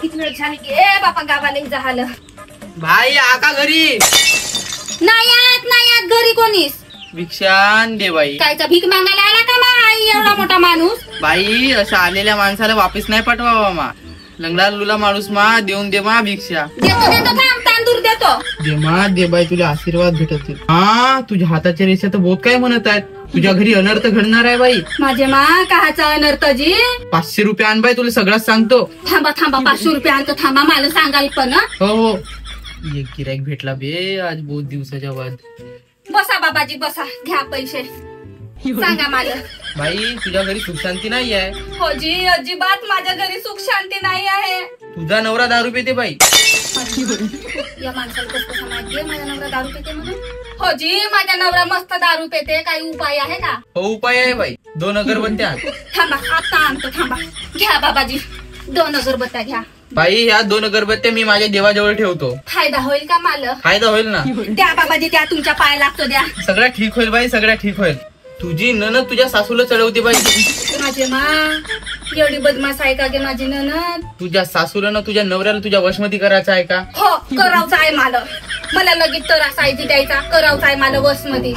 किती वेळ झाली की ए बापा गावाला झालं. भाई आका घरी नाही घरी कोणीस भिक्षान दे बाई. कायचा भीक मागायला आला का आई एवढा मोठा माणूस. बाई अशा आलेल्या माणसाला वापिस नाही पाठवावा मा. लंगडा लुला माणूस मा देऊन दे मा भिक्षा. देतो थांब तांदूर देतो. दे मा दे बाई तुला आशीर्वाद भेटतील. हा तुझ्या हाताच्या रेषा तर बहुत काय म्हणत आहेत. तुझ्या घरी अनर्थ घडणार आहे बाई. माझे मा काहाचा अनर्थ जी. 500 रुपये आण बाई तुला सगळंच सांगतो. थांबा 500 रुपये आणतो. थांबा मला सांगाल पण. हो एक गिराईक भेटला बे आज बहुत दिवसाच्या बाद. बसा बाबाजी बसा घ्या पैसे सांगा मला. बाई तुझ्या घरी सुख शांती नाही आहे. हो जी अजिबात माझ्या घरी सुख शांती नाही आहे. तुझा नवरा दारू पिते बाई. या माणसाला कसं माहितीये माझा नवरा दारू पिते म्हणून. हो जी माझा नवरा मस्त दारू पिते. काही उपाय आहे का. हो उपाय आहे बाई. 2 अगरबत्त्या. थांबा आता आणतो थांबा. घ्या बाबाजी 2 अगरबत्त्या घ्या. बाई ह्या 2 अगरबत्त्या मी माझ्या देवाजवळ ठेवतो. फायदा होईल का मला. फायदा होईल ना. द्या बाबाजी त्या तुमच्या पाय लागतो द्या. सगळं ठीक होईल बाई सगळं ठीक होईल. तुझी ननद तुझ्या सासूला चढवते बाई. माझे मा एवढी बदमाश आहे का गे माझी ननद. तुझ्या सासूला ना तुझ्या नवऱ्याला तुझ्या वशमती करायचं आहे का. हो करावचं आहे मला लगेच तर असायची द्यायचा. करावचं आहे मला वशमती.